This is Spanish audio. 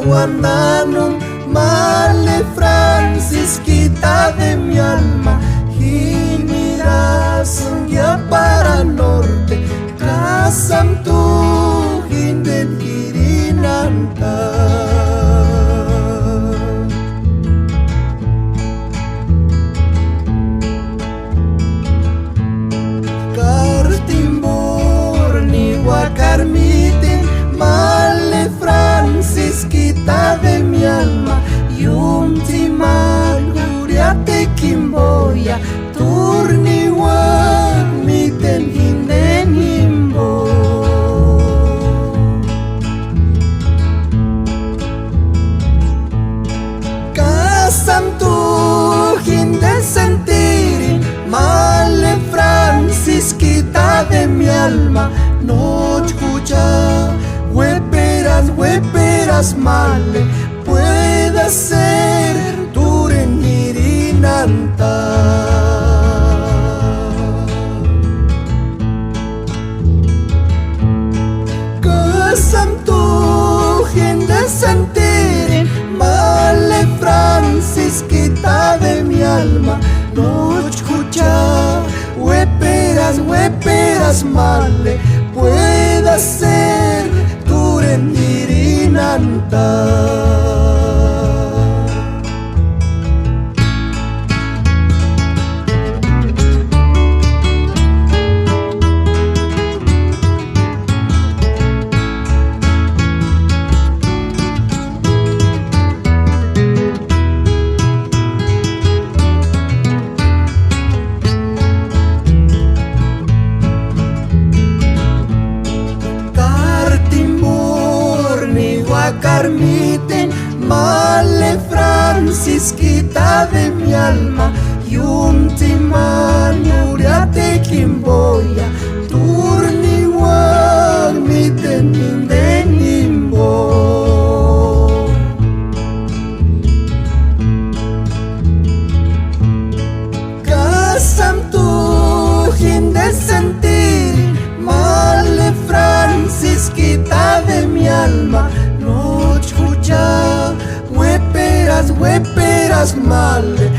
guandanum, male Francisquita de mi alma, y miras ya para norte, casam tu hinden girinanta. Carmiten, male Francisquita de mi alma, y un timal guriate kimboya, turni wak miten hinden himbo. Kasam tu hinden sentirin, male Francisquita de mi alma, no escucha, hueperas male, pueda ser turen girinanta. Kasam tu gente sentir, male Francisquita de mi alma, no escucha, hueperas male, pueda ser turen girinanta. Carmiten, male Francisquita de mi alma, y un timán uriate kimboya, turni wak miten hinden himbo. Kasam tu hinde sentir, male Francisquita de mi alma, no escucha, hueperas male,